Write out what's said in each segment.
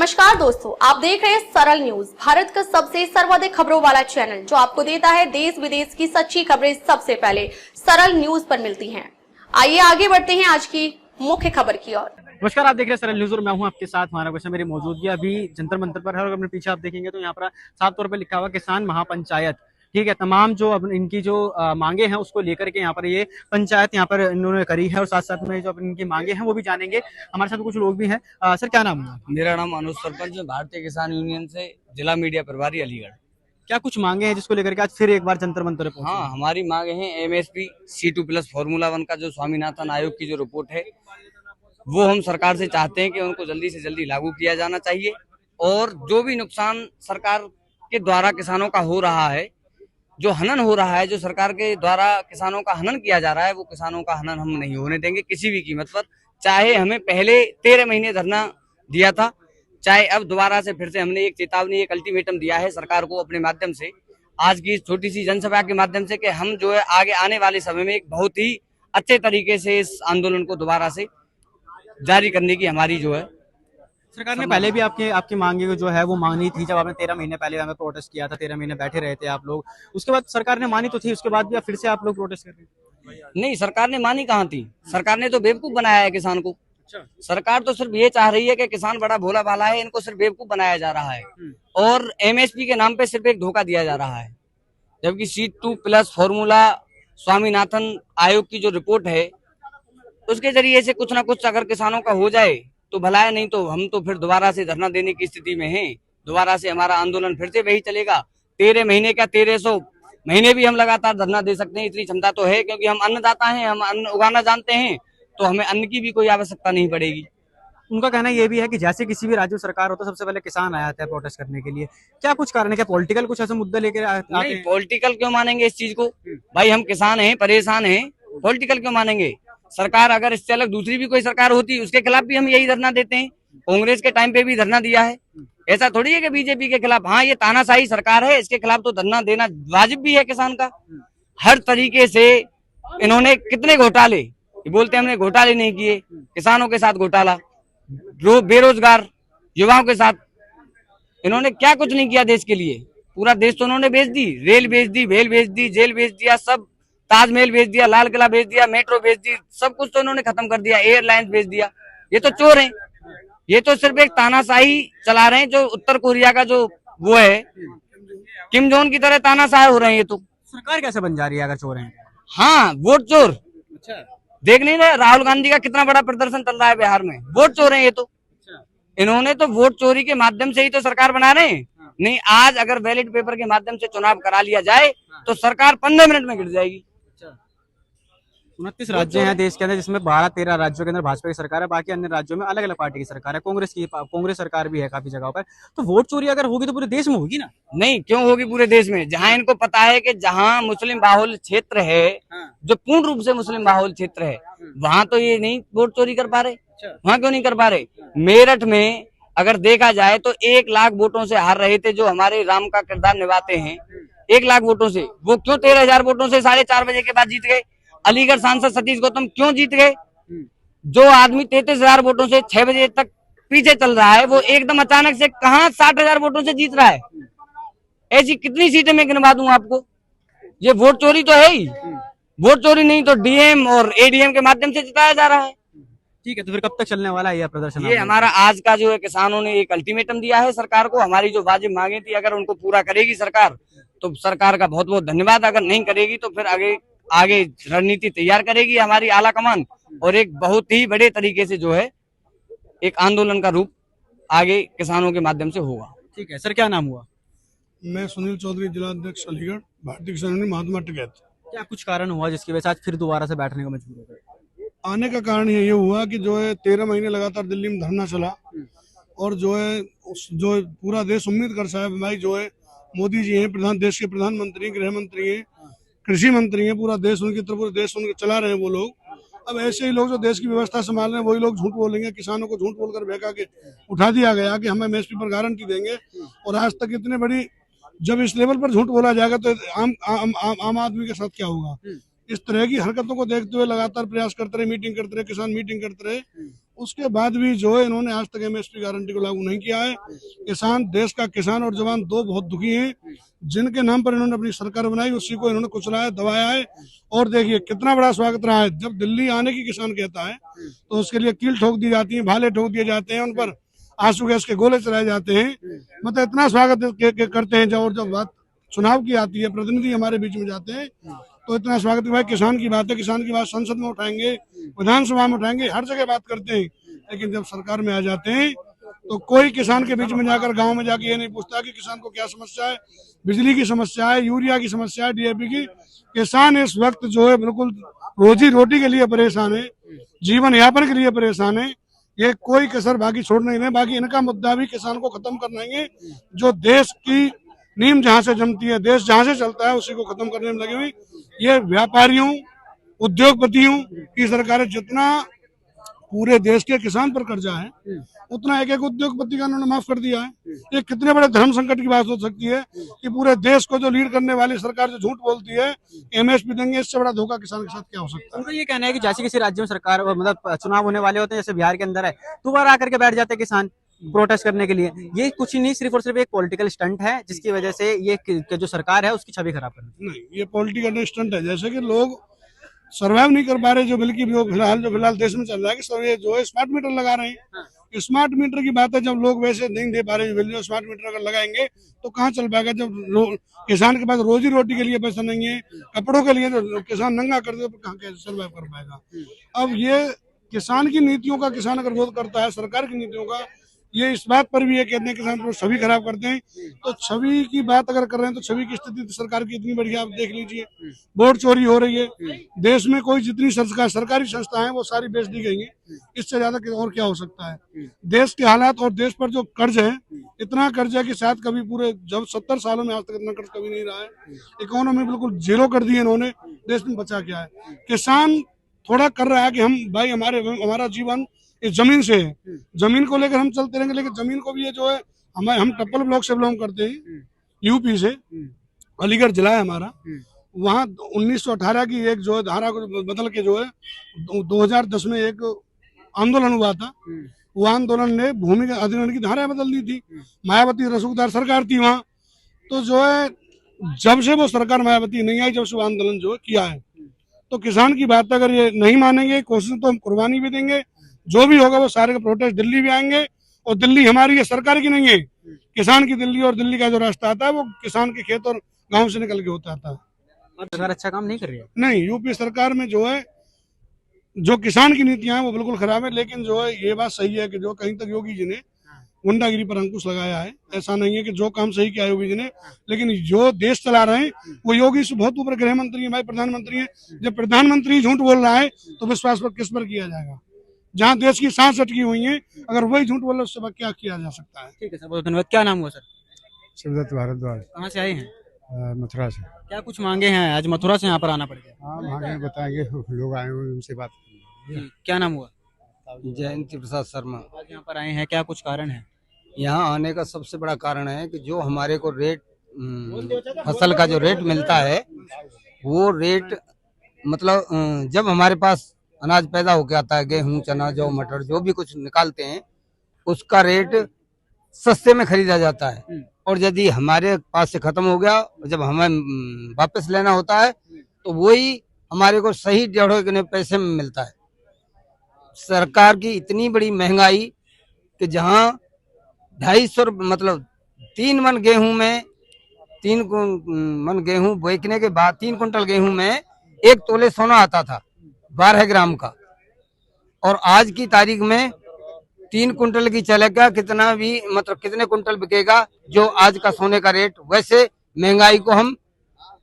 नमस्कार दोस्तों, आप देख रहे हैं सरल न्यूज, भारत का सबसे सर्वाधिक खबरों वाला चैनल जो आपको देता है देश विदेश की सच्ची खबरें सबसे पहले सरल न्यूज पर मिलती हैं। आइए आगे बढ़ते हैं आज की मुख्य खबर की ओर। नमस्कार, आप देख रहे हैं सरल न्यूज और मैं हूं आपके साथ हमारा क्वेश्चन। मेरी मौजूदगी अभी जंतर मंतर पर है और अपने पीछे आप देखेंगे तो यहाँ पर साफ तौर पर लिखा हुआ किसान महापंचायत। ठीक है, तमाम जो अब इनकी जो मांगे हैं उसको लेकर के यहाँ पर ये पंचायत यहाँ पर इन्होंने करी है और साथ साथ में जो इनकी मांगे हैं वो भी जानेंगे। हमारे साथ कुछ लोग भी हैं। सर, क्या नाम है? मेरा नाम अनुज सरपंच, भारतीय किसान यूनियन से जिला मीडिया प्रभारी अलीगढ़। क्या कुछ मांगे हैं जिसको लेकर के आज फिर एक बार जंतर मंतर पे? हाँ, हमारी मांगे हैं MSP C2+ फॉर्मूला 1 का जो स्वामीनाथन आयोग की जो रिपोर्ट है वो हम सरकार से चाहते हैं कि उनको जल्दी से जल्दी लागू किया जाना चाहिए। और जो भी नुकसान सरकार के द्वारा किसानों का हो रहा है, जो हनन हो रहा है, जो सरकार के द्वारा किसानों का हनन किया जा रहा है, वो किसानों का हनन हम नहीं होने देंगे किसी भी कीमत पर। चाहे हमें पहले 13 महीने धरना दिया था, चाहे अब दोबारा से फिर से हमने एक चेतावनी, एक अल्टीमेटम दिया है सरकार को अपने माध्यम से, आज की इस छोटी सी जनसभा के माध्यम से, कि हम जो है आगे आने वाले समय में एक बहुत ही अच्छे तरीके से इस आंदोलन को दोबारा से जारी करने की हमारी जो है। सरकार ने पहले भी आपकी मांगे को जो है वो मांगनी थी। जब आपने 13 महीने पहले यहाँ पे प्रोटेस्ट किया था, 13 महीने बैठे रहे थे आप लोग, उसके बाद सरकार ने मानी तो थी, उसके बाद भी फिर से आप लोग प्रोटेस्ट कर रहे हैं? नहीं, सरकार ने मानी कहाँ थी। सरकार ने तो बेवकूफ बनाया है किसान को। सरकार तो सिर्फ ये चाह रही है कि किसान बड़ा भोला भाला है, इनको सिर्फ बेवकूफ बनाया जा रहा है और MSP के नाम पे सिर्फ एक धोखा दिया जा रहा है। जबकि C2+ फॉर्मूला स्वामीनाथन आयोग की जो रिपोर्ट है उसके जरिए से कुछ ना कुछ अगर किसानों का हो जाए तो भला है, नहीं तो हम तो फिर दोबारा से धरना देने की स्थिति में हैं। दोबारा से हमारा आंदोलन फिर से वही चलेगा। 13 महीने क्या 1300 महीने भी हम लगातार धरना दे सकते हैं, इतनी क्षमता तो है, क्योंकि हम अन्नदाता हैं, हम अन्न उगाना जानते हैं, तो हमें अन्न की भी कोई आवश्यकता नहीं पड़ेगी। उनका कहना यह भी है कि जैसे किसी भी राज्य में सरकार होता है सबसे पहले किसान आया था प्रोटेस्ट करने के लिए। क्या कुछ कारण है? क्या पॉलिटिकल कुछ ऐसा मुद्दा लेकर आते हैं? नहीं, पॉलिटिकल क्यों मानेंगे इस चीज को? भाई हम किसान हैं, परेशान हैं, पॉलिटिकल क्यों मानेंगे? सरकार अगर इससे अलग दूसरी भी कोई सरकार होती उसके खिलाफ भी हम यही धरना देते हैं। कांग्रेस के टाइम पे भी धरना दिया है। ऐसा थोड़ी है कि BJP के खिलाफ। हाँ, ये तानाशाही सरकार है, इसके खिलाफ तो धरना देना वाजिब भी है किसान का। हर तरीके से इन्होंने कितने घोटाले, ये बोलते हैं हमने घोटाले नहीं किए, किसानों के साथ घोटाला, बेरोजगार युवाओं के साथ इन्होंने क्या कुछ नहीं किया देश के लिए। पूरा देश तो उन्होंने बेच दी, रेल बेच दी, भेल बेच दी, जेल बेच दिया, सब ताजमहल बेच दिया, लाल किला बेच दिया, मेट्रो बेच दी, सब कुछ तो इन्होंने खत्म कर दिया, एयरलाइंस बेच दिया। ये तो चोर हैं। ये तो सिर्फ एक तानाशाही चला रहे हैं, जो उत्तर कोरिया का जो वो है किम जोन की तरह तानाशाह हो रहे हैं। ये तो सरकार कैसे बन जा रही है अगर चोर हैं? हाँ, वोट चोर। अच्छा, देख नहीं रहे राहुल गांधी का कितना बड़ा प्रदर्शन चल रहा है बिहार में? वोट चोर है ये तो। इन्होंने तो वोट चोरी के माध्यम से ही तो सरकार बना रहे हैं। नहीं, आज अगर बैलेट पेपर के माध्यम से चुनाव करा लिया जाए तो सरकार 15 मिनट में गिर जाएगी। 29 राज्य हैं देश के अंदर, जिसमें 12-13 राज्यों के अंदर भाजपा की सरकार है, बाकी अन्य राज्यों में अलग अलग पार्टी की सरकार है। कांग्रेस सरकार भी है काफी जगहों पर। तो वोट चोरी अगर होगी तो पूरे देश में होगी ना? नहीं, क्यों होगी पूरे देश में? जहां इनको पता है कि जहां मुस्लिम बाहुल क्षेत्र है, जो पूर्ण रूप से मुस्लिम बाहुल क्षेत्र है, वहां तो ये नहीं वोट चोरी कर पा रहे। वहां क्यों नहीं कर पा रहे? मेरठ में अगर देखा जाए तो 1 लाख वोटों से हार रहे थे जो हमारे राम का किरदार निभाते हैं। 1 लाख वोटों से वो क्यों 13,000 वोटों से 4:30 बजे के बाद जीत गए? अलीगढ़ सांसद सतीश गौतम क्यों जीत गए? जो आदमी 33,000 वोटों से 6 बजे तक पीछे चल रहा है, वो एकदम अचानक से कहां 60,000 वोटों से जीत रहा है? ऐसी कितनी सीटें मैं गिनवा दूं आपको? ये वोट चोरी तो है ही। वोट चोरी नहीं तो DM और ADM के माध्यम से जिताया जा रहा है। ठीक है, तो फिर कब तक चलने वाला है यह प्रदर्शन? ये हमारा आज का जो है, किसानों ने एक अल्टीमेटम दिया है सरकार को। हमारी जो वाजिब मांगे थी, अगर उनको पूरा करेगी सरकार तो सरकार का बहुत बहुत धन्यवाद। अगर नहीं करेगी तो फिर आगे रणनीति तैयार करेगी हमारी आला कमान, और एक बहुत ही बड़े तरीके से जो है एक आंदोलन का रूप आगे किसानों के माध्यम से होगा। ठीक है सर, क्या नाम हुआ? मैं सुनील चौधरी, जिला अध्यक्ष अलीगढ़, भारतीय किसान यूनियन महात्मा टिकैत। क्या कुछ कारण हुआ जिसकी वजह से आज फिर दोबारा से बैठने को मजबूर हो गए? आने का कारण ये हुआ कि जो है 13 महीने लगातार दिल्ली में धरना चला, और जो है पूरा देश उम्मीद कर साहब भाई जो है मोदी जी हैं, देश के प्रधानमंत्री, गृह मंत्री हैं, कृषि मंत्री हैं, पूरा देश उनकी तरफ, पूरे देश उनके चला रहे हैं वो लोग। अब ऐसे ही लोग जो देश की व्यवस्था संभाल रहे हैं वही लोग झूठ बोलेंगे। किसानों को झूठ बोलकर बहका के उठा दिया गया कि हमें MSP पर गारंटी देंगे, और आज तक इतने बड़ी, जब इस लेवल पर झूठ बोला जाएगा तो आम आदमी के साथ क्या होगा? इस तरह की हरकतों को देखते हुए लगातार प्रयास करते रहे, मीटिंग करते रहे, किसान मीटिंग करते रहे, उसके बाद भी जो है इन्होंने आज तक एमएसपी गारंटी को लागू नहीं किया है। किसान, देश का किसान और जवान दो बहुत दुखी हैं। जिनके नाम पर इन्होंने अपनी सरकार बनाई उसी को इन्होंने कुचला है, दबाया है। और देखिए कितना बड़ा स्वागत रहा है। जब दिल्ली आने की किसान कहता है तो उसके लिए कील ठोक दी जाती है, भाले ठोक दिए जाते हैं, उन पर आंसू गैस के गोले चलाए जाते हैं। मतलब इतना स्वागत करते हैं। जब बात चुनाव की आती है, प्रतिनिधि हमारे बीच में जाते हैं तो इतना स्वागत। भाई किसान की बात है, किसान की बात संसद में उठाएंगे, विधानसभा में उठाएंगे, हर जगह बात करते हैं। लेकिन जब सरकार में आ जाते हैं तो कोई किसान के बीच में जाकर, गांव में जाकर ये नहीं पूछता कि किसान को क्या समस्या है। बिजली की समस्या है, यूरिया की समस्या है, डीएपी की। किसान इस वक्त जो है बिल्कुल रोजी रोटी के लिए परेशान है, जीवन यापन के लिए परेशान है। ये कोई कसर बाकी छोड़ नहीं रहे। बाकी इनका मुद्दा भी किसान को खत्म करना, जो देश की नींव जहां से जमती है, देश जहां से चलता है, उसी को खत्म करने में लगे हुए। ये व्यापारियों, उद्योगपतियों की सरकार है। जितना पूरे देश के किसान पर कर्जा है उतना एक एक उद्योगपति का उन्होंने माफ कर दिया है। ये कितने बड़े धर्म संकट की बात हो सकती है कि पूरे देश को जो लीड करने वाली सरकार जो झूठ बोलती है एमएसपी देंगे, इससे बड़ा धोखा किसान के साथ क्या हो सकता है। उनका ये कहना है कि जैसे किसी राज्य में सरकार मतलब चुनाव होने वाले होते हैं, जैसे बिहार के अंदर है, दोबारा आकर के बैठ जाते हैं किसान प्रोटेस्ट करने के लिए। ये कुछ ही नहीं, सिर्फ और सिर्फ एक पॉलिटिकल स्टंट है जिसकी वजह से ये जो सरकार है उसकी छवि खराब करना। नहीं, ये पॉलिटिकल स्टंट है। जैसे कि लोग सर्वाइव नहीं कर पा रहे, जो बल्कि फिलहाल देश में चल रहा है कि सब ये जो है स्मार्ट मीटर लगा रहे हैं। स्मार्ट मीटर की बात है, जब लोग वैसे नहीं दे पा रहे बिजली, स्मार्ट मीटर अगर लगाएंगे तो कहाँ चल पाएगा। जब किसान के पास रोजी रोटी के लिए पैसा नहीं है, कपड़ों के लिए जो किसान नंगा कर दे, कहाँ कैसे सर्वाइव कर पाएगा। अब ये किसान की नीतियों का किसान अगर विरोध करता है, सरकार की नीतियों का, ये इस बात पर भी ये कहते हैं किसान को छवि खराब करते हैं। तो छवि की बात अगर कर रहे हैं तो छवि की स्थिति तो सरकार की इतनी बढ़िया, आप देख लीजिए, वोट चोरी हो रही है देश में। कोई जितनी सरकारी संस्थाएं हैं वो सारी बेच दी गई हैं। इससे ज्यादा और क्या हो सकता है। देश के हालात और देश पर जो कर्ज है, इतना कर्ज है कि शायद कभी पूरे जब 70 सालों में आज तक इतना कर्ज कभी नहीं रहा है। इकोनॉमी बिल्कुल जीरो कर दी है इन्होंने। देश में बचा क्या है। किसान थोड़ा कर रहा है कि हम भाई हमारा जीवन इस जमीन से है, जमीन को लेकर हम चलते रहेंगे। लेकिन जमीन को भी ये जो है, हम टप्पल ब्लॉक से बिलोंग करते हैं, यूपी से, अलीगढ़ जिला है हमारा। वहाँ 1918 की एक जो है धारा को बदल के जो है 2010 में एक आंदोलन हुआ था। वो आंदोलन ने भूमि के अधिग्रहण की धारा बदल दी थी। मायावती रसूखदार सरकार थी वहाँ। तो जो है जब से वो सरकार मायावती नहीं आई, जब से वो आंदोलन जो है किया है, तो किसान की बात अगर ये नहीं मानेंगे, कोशिश तो हम कुर्बानी भी देंगे। जो भी होगा वो सारे के प्रोटेस्ट दिल्ली भी आएंगे। और दिल्ली हमारी है, सरकार की नहीं है, किसान की दिल्ली। और दिल्ली का जो रास्ता आता है वो किसान के खेत और गांव से निकल के होता आता है। सरकार अच्छा काम नहीं कर रही है। नहीं, यूपी सरकार में जो है जो किसान की नीतियां हैं वो बिल्कुल खराब है। लेकिन जो है ये बात सही है कि जो कहीं तक योगी जी ने गुंडागिरी पर अंकुश लगाया है। ऐसा नहीं है कि जो काम सही किया योगी जी ने, लेकिन जो देश चला रहे हैं वो योगी से बहुत ऊपर गृह मंत्री है, भाई प्रधानमंत्री है। जब प्रधानमंत्री झूठ बोल रहा है तो विश्वास पर किस पर किया जाएगा। जहाँ देश की सांस अटकी हुई है, अगर वही झूठ बोले उससे क्या किया जा सकता है। ठीक है सर, बहुत धन्यवाद। क्या नाम हुआ सर? शिवदत्त भारद्वाज, कहाँ से आए हैं? मथुरा से। क्या कुछ मांगे हैं? आज मथुरा से यहाँ पर आना पड़ गया। हाँ, मांगे बताएंगे, लोग आए हुए उनसे बात करेंगे। क्या नाम हुआ? जयंती प्रसाद शर्मा। आज यहाँ पर आए हैं, क्या कुछ कारण है? यहाँ आने का सबसे बड़ा कारण है कि जो हमारे को रेट, फसल का जो रेट मिलता है, वो रेट मतलब जब हमारे पास अनाज पैदा होके आता है, गेहूं, चना, जौ, मटर, जो भी कुछ निकालते हैं, उसका रेट सस्ते में खरीदा जाता है। और यदि हमारे पास से खत्म हो गया, जब हमें वापस लेना होता है, तो वही हमारे को सही 1.5 पैसे में मिलता है। सरकार की इतनी बड़ी महंगाई कि जहाँ 250 मतलब 3 मन गेहूं में 3 मन गेहूं बेचने के बाद 3 कुंटल गेहूं में 1 तोले सोना आता था 12 ग्राम का। और आज की तारीख में 3 कुंटल की चलेगा, कितना भी मतलब कितने कुंटल बिकेगा जो आज का सोने का रेट। वैसे महंगाई को हम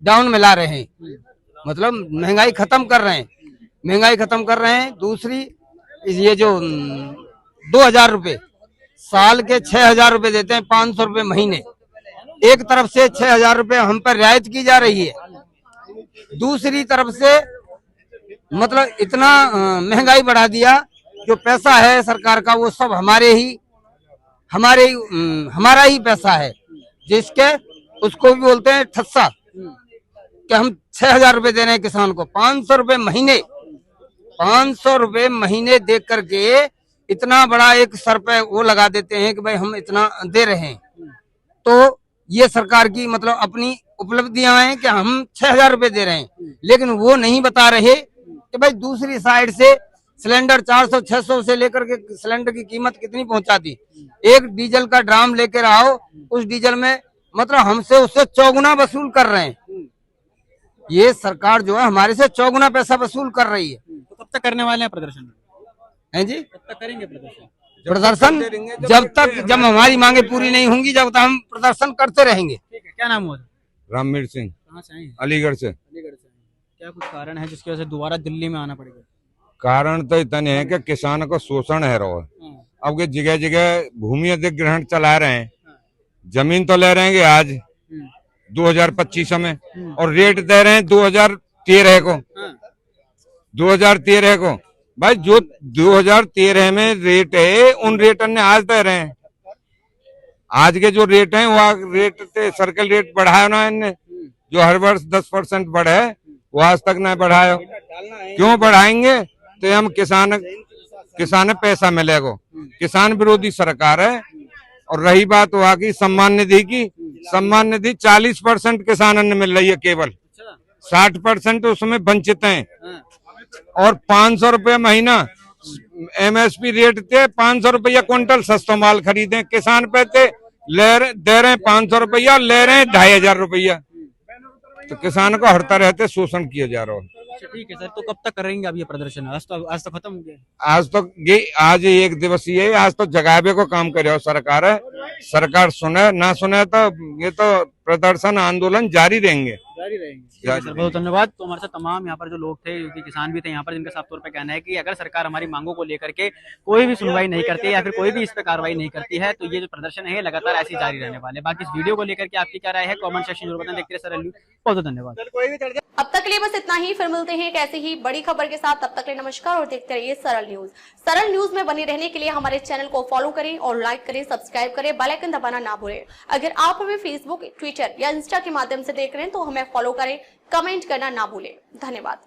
डाउन में ला रहे हैं, मतलब महंगाई खत्म कर रहे हैं, महंगाई खत्म कर रहे हैं। दूसरी ये जो 2000 रुपए साल के 6000 रुपए देते हैं, 500 रुपए महीने। एक तरफ से 6000 रुपए हम पर रियायत की जा रही है, दूसरी तरफ से मतलब इतना महंगाई बढ़ा दिया। जो पैसा है सरकार का वो सब हमारा ही पैसा है, जिसके उसको भी बोलते हैं ठस्सा। कि हम 6000 रुपए दे रहे हैं किसान को, 500 रुपए महीने, 500 रुपए महीने दे करके इतना बड़ा एक सर पे वो लगा देते हैं कि भाई हम इतना दे रहे हैं। तो ये सरकार की मतलब अपनी उपलब्धियां हैं कि हम 6,000 रुपए दे रहे हैं, लेकिन वो नहीं बता रहे कि भाई दूसरी साइड से सिलेंडर 400-600 से लेकर के सिलेंडर की कीमत कितनी पहुंचा दी। एक डीजल का ड्राम लेकर आओ, उस डीजल में मतलब हमसे उससे चौगुना वसूल कर रहे हैं। ये सरकार जो है हमारे से चौगुना पैसा वसूल कर रही है। तो कब तक करने वाले हैं प्रदर्शन? हैं जी, कब तक करेंगे प्रदर्शन? प्रदर्शन जब हमारी मांगे पूरी नहीं होंगी जब तक हम प्रदर्शन करते रहेंगे। ठीक है, क्या नाम हुआ? रामवीर सिंह, कहाँ से आए हैं? अलीगढ़ से। अलीगढ़ से आए हैं। क्या कुछ कारण है जिसकी वजह से दोबारा दिल्ली में आना पड़ेगा? कारण तो इतने है कि किसान को शोषण है रहा है। अब के जगह जगह भूमि अधिग्रहण चला रहे हैं, जमीन तो ले रहेंगे आज 2025 में और रेट दे रहे हैं 2013 को। 2013 को भाई जो 2013 में रेट है उन रेट ने आज दे रहे हैं। आज के जो रेट हैं वो रेट सर्कल रेट बढ़ाया ना इनने, जो हर वर्ष 10% बढ़े है वो आज तक नहीं बढ़ाया। क्यों बढ़ाएंगे? तो हम किसान पैसा मिलेगा। किसान विरोधी सरकार है। और रही बात वहाँ की सम्मान निधि की, सम्मान निधि 40% किसानों ने मिल रही है, केवल 60% उसमें वंचित हैं। और 500 रुपये महीना MSP रेट थे, 500 रुपया क्विंटल सस्ता माल खरीदे किसान पे थे, दे रहे हैं 500 रुपया, ले रहे हैं 2,500 रुपया। तो किसान को हर तरह से शोषण किया जा रहा है। ठीक है सर, तो कब तक करेंगे अब ये प्रदर्शन? आज तो खत्म हो गया। आज एक दिवसीय है, आज तो जगावे को काम करे और सरकार है। सरकार सुने ना सुने तो ये तो प्रदर्शन आंदोलन जारी रहेंगे। सर बहुत धन्यवाद। तो हमारे साथ तमाम यहाँ पर जो लोग थे, जो कि किसान भी थे यहाँ पर, जिनका साफ तौर पे कहना है कि अगर सरकार हमारी मांगों को लेकर के कोई भी सुनवाई नहीं करती या फिर कोई भी इस पे कार्रवाई नहीं करती है तो ये जो प्रदर्शन है लगातार ऐसे ही जारी रहने वाले। बाकी इस वीडियो को लेकर के आपकी क्या राय है कमेंट सेक्शन जरूर बताएं। देखते रहिए सरल न्यूज़। बहुत बहुत धन्यवाद। अब तक के लिए बस इतना ही, फिर मिलते हैं एक ऐसी ही बड़ी खबर के साथ। तब तक के लिए नमस्कार और देखते रहिए सरल न्यूज। सरल न्यूज में बने रहने के लिए हमारे चैनल को फॉलो करें और लाइक करें, सब्सक्राइब करें, बेल आइकन दबाना ना भूलें। अगर आप हमें फेसबुक, ट्विटर या इंस्टा के माध्यम से देख रहे हैं तो हमें फॉलो करें, कमेंट करना ना भूलें। धन्यवाद।